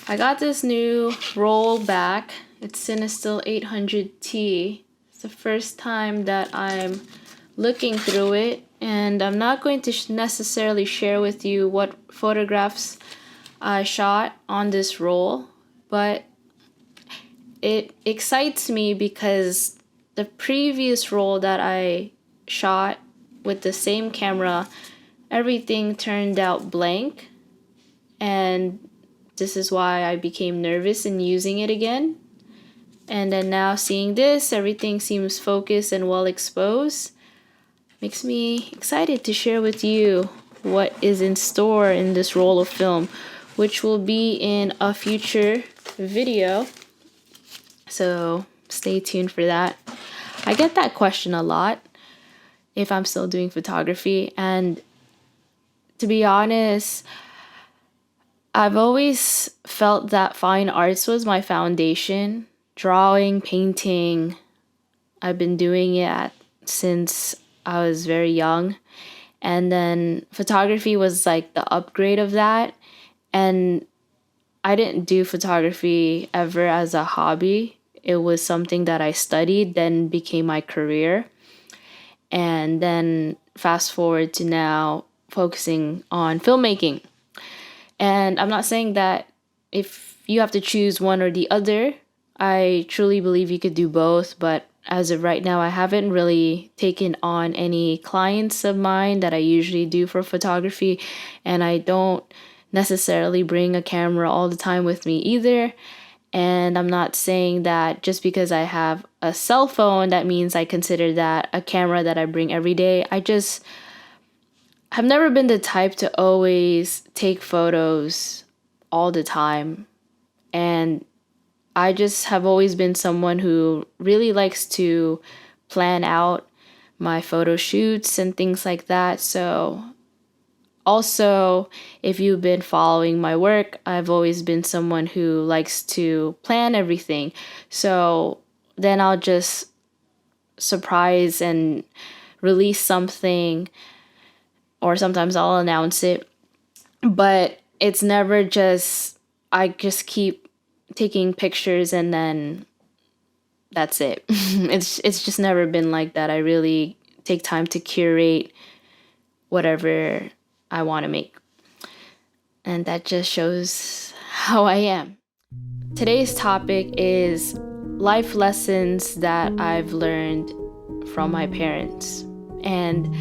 I got this new roll back. It's Cinestill 800T. It's the first time that I'm looking through it, and I'm not going to necessarily share with you what photographs I shot on this roll, but it excites me because the previous roll that I shot with the same camera, everything turned out blank, and this is why I became nervous in using it again. And then now seeing this, everything seems focused and well exposed. Makes me excited to share with you what is in store in this roll of film, which will be in a future video. So stay tuned for that. I get that question a lot, if I'm still doing photography. And to be honest, I've always felt that fine arts was my foundation. Drawing, painting, I've been doing it since I was very young. And then photography was like the upgrade of that. And I didn't do photography ever as a hobby. It was something that I studied, then became my career. And then fast forward to now focusing on filmmaking. And I'm not saying that if you have to choose one or the other. I truly believe you could do both, but as of right now, I haven't really taken on any clients of mine that I usually do for photography, and I don't necessarily bring a camera all the time with me either. And I'm not saying that just because I have a cell phone, that means I consider that a camera that I bring every day. I've never been the type to always take photos all the time. And I just have always been someone who really likes to plan out my photo shoots and things like that. So also, if you've been following my work, I've always been someone who likes to plan everything. So then I'll just surprise and release something, or sometimes I'll announce it. But it's never just, I just keep taking pictures and then that's it. It's just never been like that. I really take time to curate whatever I want to make. And that just shows how I am. Today's topic is life lessons that I've learned from my parents. And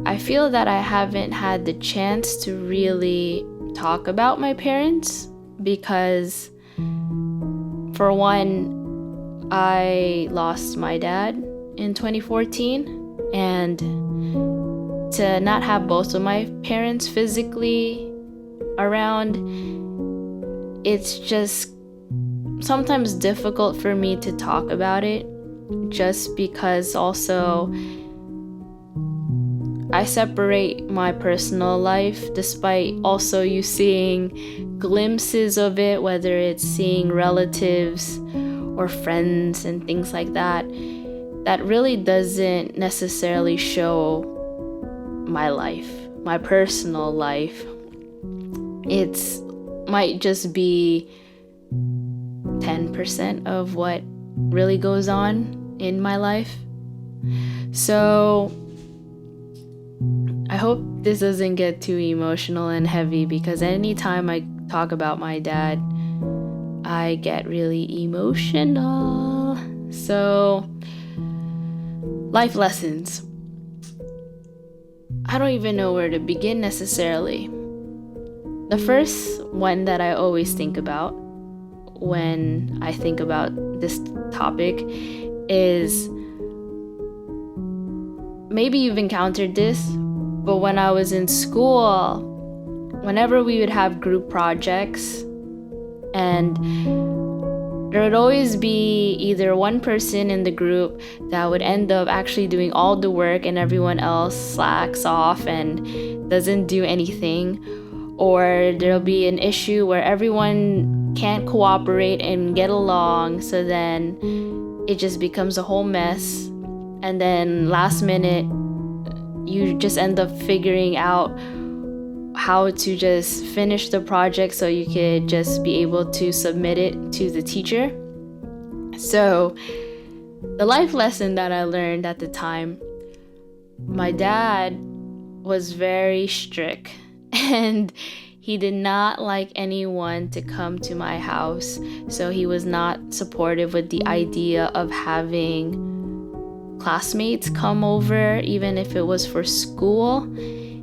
I feel that I haven't had the chance to really talk about my parents because, for one, I lost my dad in 2014, and to not have both of my parents physically around, it's just sometimes difficult for me to talk about it, just because also I separate my personal life, despite also you seeing glimpses of it, whether it's seeing relatives or friends and things like that. That really doesn't necessarily show my life, my personal life. It's might just be 10% of what really goes on in my life. So I hope this doesn't get too emotional and heavy, because anytime I talk about my dad, I get really emotional. So, life lessons. I don't even know where to begin necessarily. The first one that I always think about when I think about this topic is, maybe you've encountered this, but when I was in school, whenever we would have group projects, and there would always be either one person in the group that would end up actually doing all the work and everyone else slacks off and doesn't do anything, or there'll be an issue where everyone can't cooperate and get along, so then it just becomes a whole mess. And then last minute, you just end up figuring out how to just finish the project so you could just be able to submit it to the teacher. So the life lesson that I learned at the time, my dad was very strict and he did not like anyone to come to my house. So he was not supportive with the idea of having classmates come over, even if it was for school.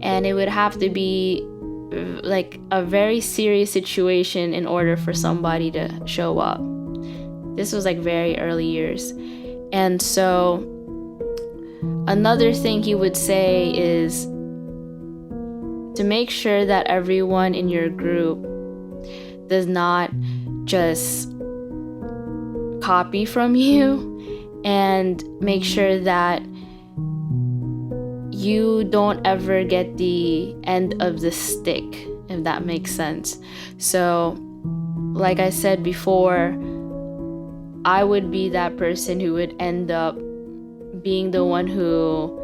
And it would have to be like a very serious situation in order for somebody to show up. This was like very early years. And so another thing he would say is to make sure that everyone in your group does not just copy from you, and make sure that you don't ever get the end of the stick, if that makes sense. So, like I said before, I would be that person who would end up being the one who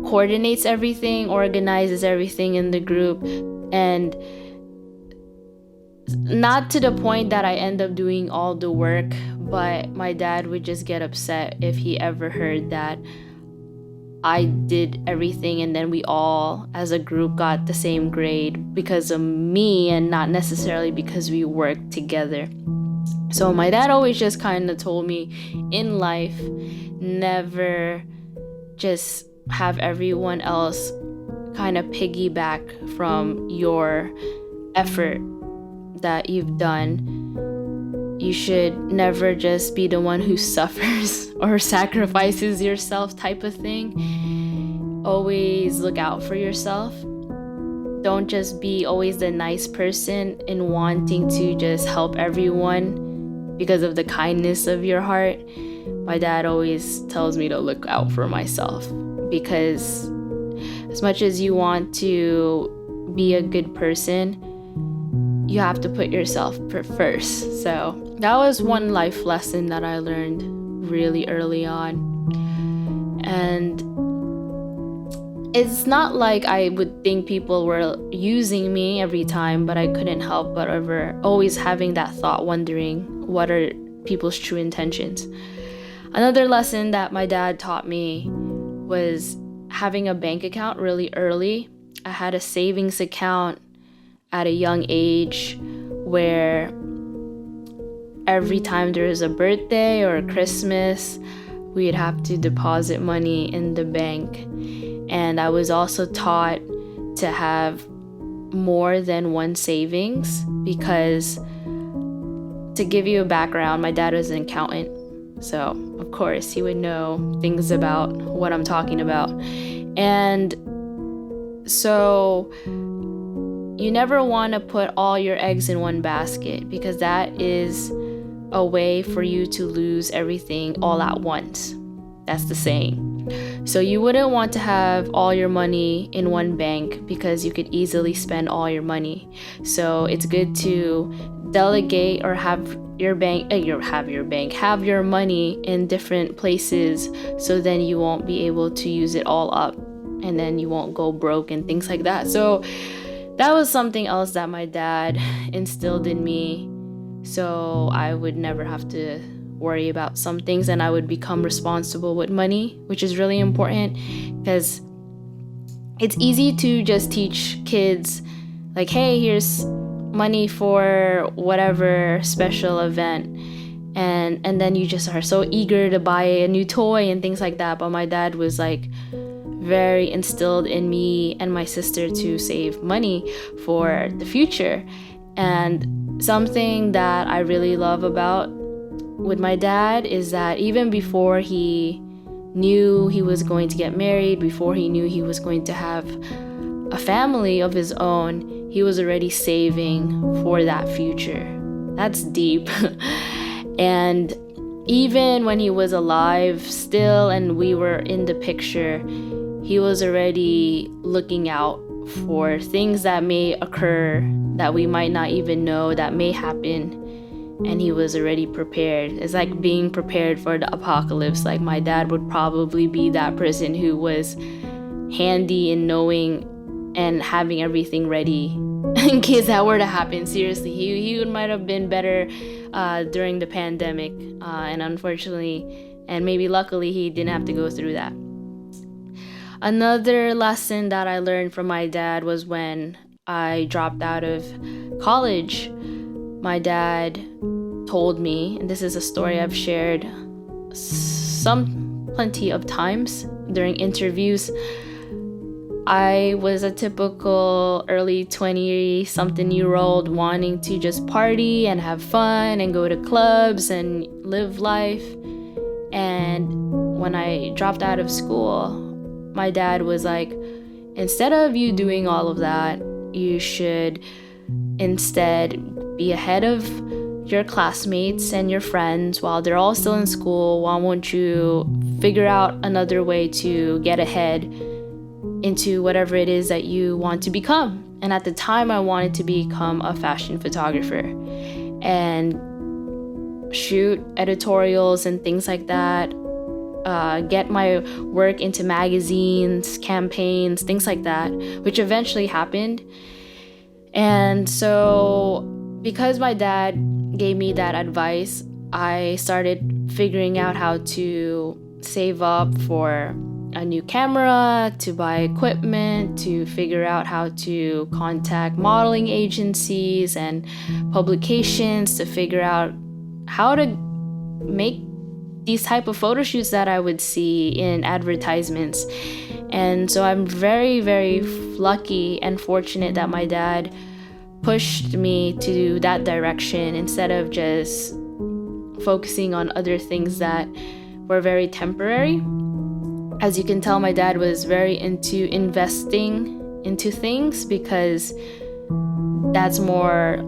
coordinates everything, organizes everything in the group, and not to the point that I end up doing all the work, but my dad would just get upset if he ever heard that I did everything and then we all as a group got the same grade because of me and not necessarily because we worked together. So my dad always just kind of told me in life, never just have everyone else kind of piggyback from your effort that you've done. You should never just be the one who suffers or sacrifices yourself type of thing. Always look out for yourself. Don't just be always the nice person in wanting to just help everyone because of the kindness of your heart. My dad always tells me to look out for myself, because as much as you want to be a good person, you have to put yourself first. So that was one life lesson that I learned really early on. And it's not like I would think people were using me every time, but I couldn't help but always having that thought, wondering what are people's true intentions. Another lesson that my dad taught me was having a bank account really early. I had a savings account at a young age where every time there was a birthday or a Christmas, we'd have to deposit money in the bank. And I was also taught to have more than one savings, because to give you a background, my dad was an accountant. So of course he would know things about what I'm talking about. And so you never want to put all your eggs in one basket, because that is a way for you to lose everything all at once. That's the saying. So you wouldn't want to have all your money in one bank, because you could easily spend all your money. So it's good to delegate or have your money in different places, so then you won't be able to use it all up, and then you won't go broke and things like that. So that was something else that my dad instilled in me, so I would never have to worry about some things, and I would become responsible with money, which is really important, because it's easy to just teach kids like, hey, here's money for whatever special event, and then you just are so eager to buy a new toy and things like that. But my dad was like very instilled in me and my sister to save money for the future. And something that I really love about with my dad is that even before he knew he was going to get married, before he knew he was going to have a family of his own, he was already saving for that future. That's deep. And even when he was alive still and we were in the picture, he was already looking out for things that may occur that we might not even know that may happen, and he was already prepared. It's like being prepared for the apocalypse. Like my dad would probably be that person who was handy in knowing and having everything ready in case that were to happen. Seriously, he might have been better during the pandemic, and unfortunately, and maybe luckily, he didn't have to go through that. Another lesson that I learned from my dad was when I dropped out of college. My dad told me, and this is a story I've shared plenty of times during interviews. I was a typical early 20-something-year-old wanting to just party and have fun and go to clubs and live life. And when I dropped out of school, my dad was like, instead of you doing all of that, you should instead be ahead of your classmates and your friends while they're all still in school. Why won't you figure out another way to get ahead into whatever it is that you want to become? And at the time, I wanted to become a fashion photographer and shoot editorials and things like that, get my work into magazines, campaigns, things like that, which eventually happened. And so because my dad gave me that advice, I started figuring out how to save up for a new camera, to buy equipment, to figure out how to contact modeling agencies and publications, to figure out how to make these type of photo shoots that I would see in advertisements. And so I'm very, very lucky and fortunate that my dad pushed me to that direction instead of just focusing on other things that were very temporary. As you can tell, my dad was very into investing into things because that's more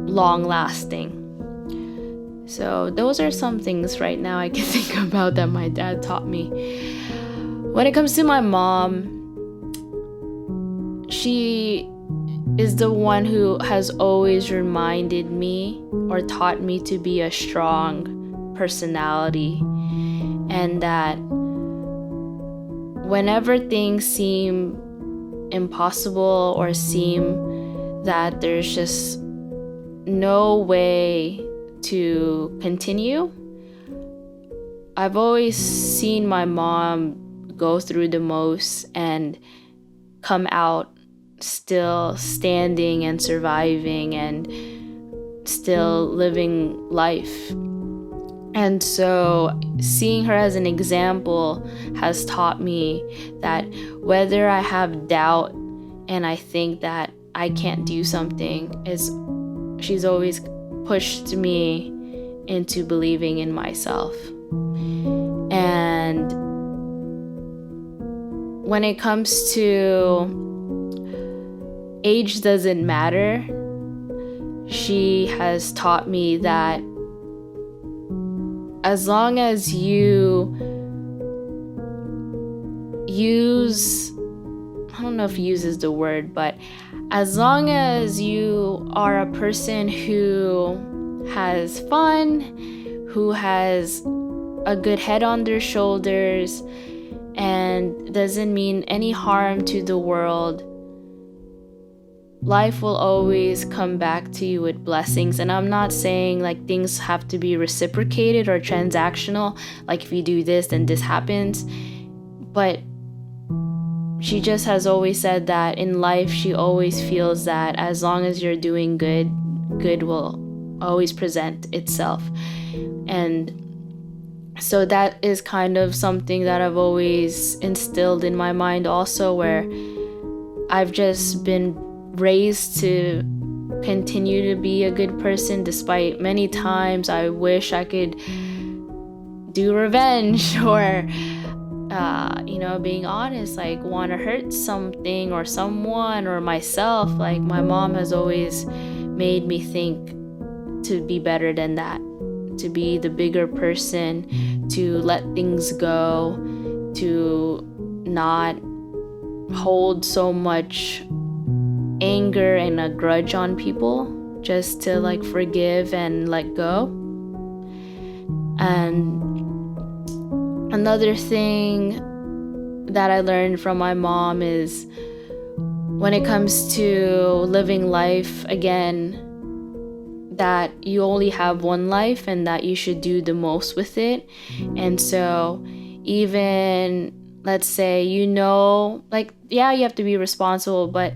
long lasting. So those are some things right now I can think about that my dad taught me. When it comes to my mom, she is the one who has always reminded me or taught me to be a strong personality, and that whenever things seem impossible or seem that there's just no way to continue, I've always seen my mom go through the most and come out still standing and surviving and still living life. And so seeing her as an example has taught me that whether I have doubt and I think that I can't do something, she's always pushed me into believing in myself. And when it comes to age doesn't matter, she has taught me that as long as you I don't know if use is the word, but as long as you are a person who has fun, who has a good head on their shoulders, and doesn't mean any harm to the world, life will always come back to you with blessings. And I'm not saying like things have to be reciprocated or transactional, like if you do this then this happens, but she just has always said that in life she always feels that as long as you're doing good, good will always present itself. And so that is kind of something that I've always instilled in my mind also, where I've just been raised to continue to be a good person, despite many times I wish I could do revenge or being honest, like want to hurt something or someone or myself. Like my mom has always made me think to be better than that, to be the bigger person, to let things go, to not hold so much anger and a grudge on people, just to like forgive and let go. And another thing that I learned from my mom is when it comes to living life, again, that you only have one life and that you should do the most with it. And so even, let's say, like, yeah, you have to be responsible, but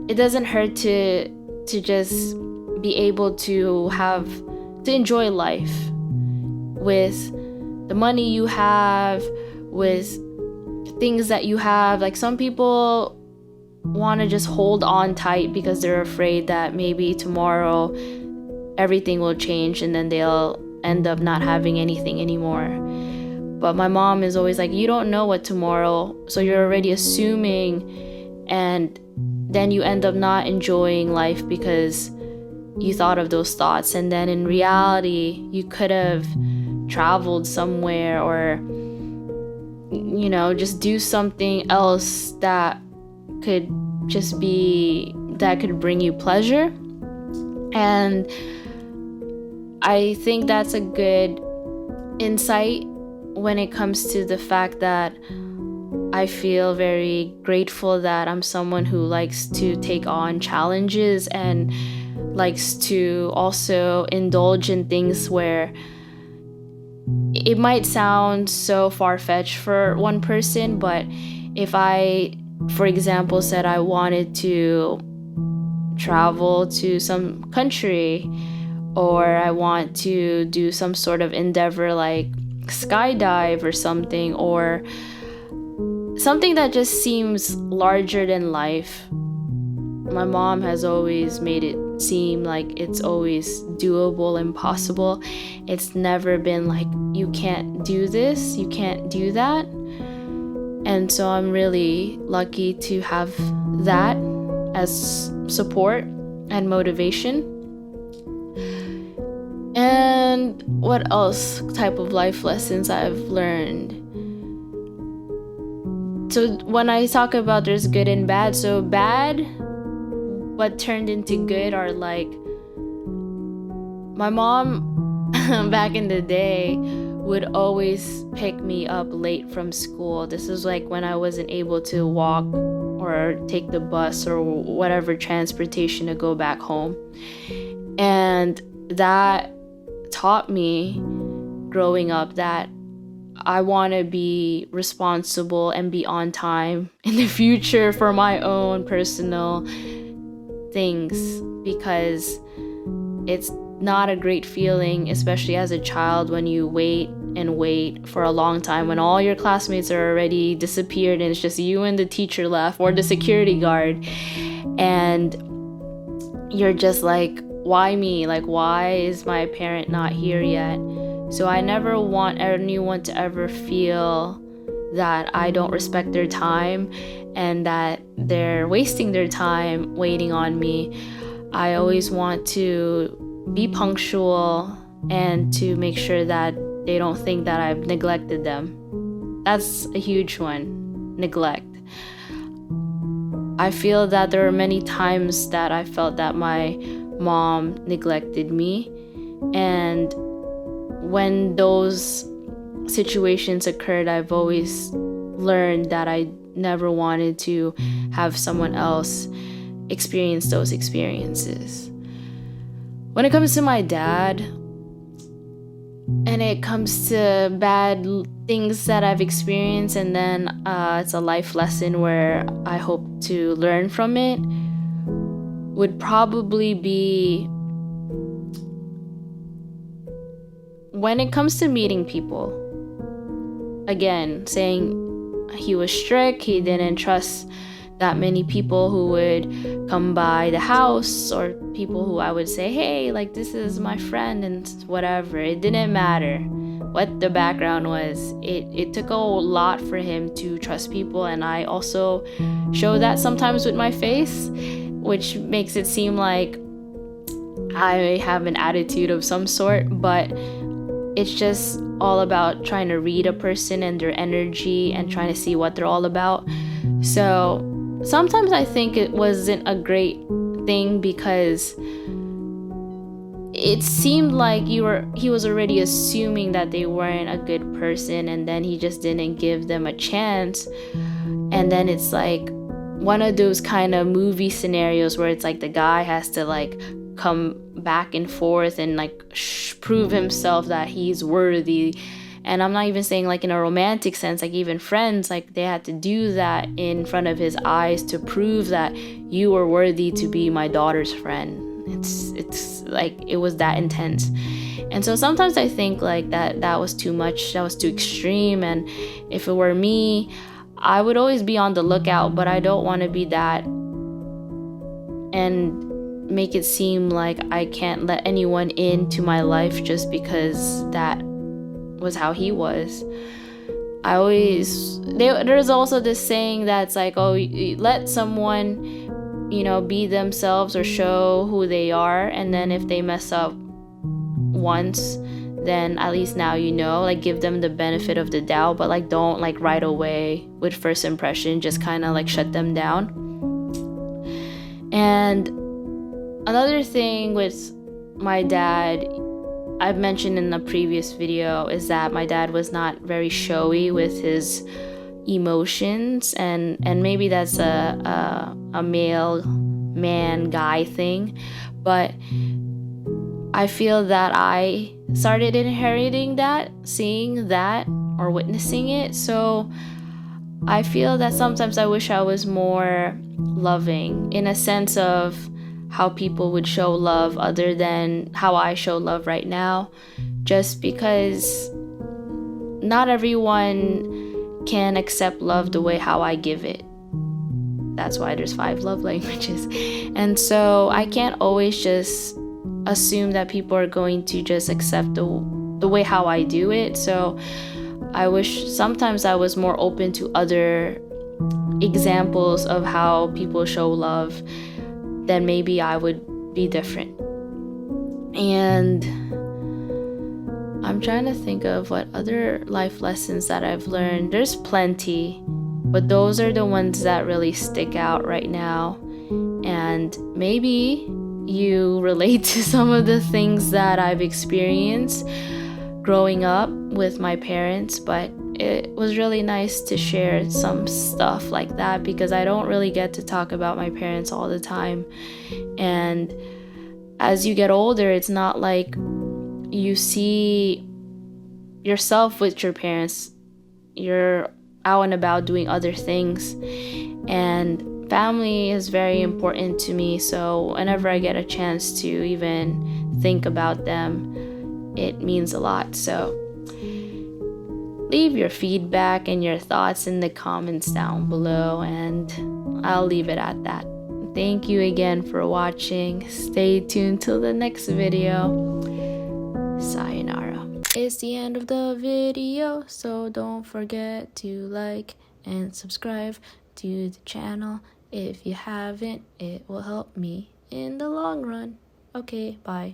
it doesn't hurt to just be able to enjoy life with the money you have, with things that you have. Like, some people want to just hold on tight because they're afraid that maybe tomorrow everything will change and then they'll end up not having anything anymore. But my mom is always like, you don't know what tomorrow, so you're already assuming, and then you end up not enjoying life because you thought of those thoughts. And then in reality, you could have traveled somewhere, or just do something else that could bring you pleasure. And I think that's a good insight when it comes to the fact that I feel very grateful that I'm someone who likes to take on challenges and likes to also indulge in things where it might sound so far-fetched for one person, but if I, for example, said I wanted to travel to some country, or I want to do some sort of endeavor like skydive or something, or something that just seems larger than life, my mom has always made it seem like it's always doable and possible. It's never been like, you can't do this, you can't do that. And so I'm really lucky to have that as support and motivation. And what else type of life lessons I've learned? So when I talk about there's good and bad, so bad, what turned into good are like, my mom back in the day would always pick me up late from school. This is like when I wasn't able to walk or take the bus or whatever transportation to go back home. And that taught me growing up that I want to be responsible and be on time in the future for my own personal things, because it's not a great feeling, especially as a child, when you wait and wait for a long time, when all your classmates are already disappeared and it's just you and the teacher left, or the security guard, and you're just like, why me? Like, why is my parent not here yet? So I never want anyone to ever feel that I don't respect their time and that they're wasting their time waiting on me. I always want to be punctual and to make sure that they don't think that I've neglected them. That's a huge one, neglect. I feel that there are many times that I felt that my mom neglected me, and when those situations occurred, I've always learned that I never wanted to have someone else experience those experiences. When it comes to my dad, and it comes to bad things that I've experienced, and then it's a life lesson where I hope to learn from it, would probably be when it comes to meeting people. Again, saying he was strict, he didn't trust that many people who would come by the house, or people who I would say, hey, like, this is my friend and whatever. It didn't matter what the background was. It took a lot for him to trust people, and I also show that sometimes with my face, which makes it seem like I have an attitude of some sort, but it's just all about trying to read a person and their energy and trying to see what they're all about. So sometimes I think it wasn't a great thing, because it seemed like he was already assuming that they weren't a good person, and then he just didn't give them a chance. And then it's like, one of those kind of movie scenarios where it's like the guy has to like come back and forth and like prove himself that he's worthy. And I'm not even saying like in a romantic sense, like even friends, like they had to do that in front of his eyes to prove that you were worthy to be my daughter's friend. It's like it was that intense. And so sometimes I think like that was too much, that was too extreme. And if it were me, I would always be on the lookout, but I don't want to be that and make it seem like I can't let anyone into my life just because that was how he was. There's also this saying that's like, oh, you let someone, be themselves or show who they are, and then if they mess up once, then at least now like give them the benefit of the doubt, but like don't like right away with first impression just kind of like shut them down. And another thing with my dad, I've mentioned in the previous video, is that my dad was not very showy with his emotions, and maybe that's a man guy thing, but I feel that I started inheriting that, seeing that or witnessing it. So I feel that sometimes I wish I was more loving in a sense of how people would show love other than how I show love right now, just because not everyone can accept love the way how I give it. That's why there's 5 love languages. And so I can't always just assume that people are going to just accept the way how I do it. So I wish sometimes I was more open to other examples of how people show love, then maybe I would be different. And I'm trying to think of what other life lessons that I've learned. There's plenty, but those are the ones that really stick out right now. And maybe you relate to some of the things that I've experienced growing up with my parents, but it was really nice to share some stuff like that because I don't really get to talk about my parents all the time. And as you get older, it's not like you see yourself with your parents. You're out and about doing other things, and family is very important to me. So whenever I get a chance to even think about them, it means a lot. So leave your feedback and your thoughts in the comments down below, and I'll leave it at that. Thank you again for watching. Stay tuned till the next video. Sayonara. It's the end of the video, so don't forget to like and subscribe to the channel. If you haven't, it will help me in the long run. Okay, bye.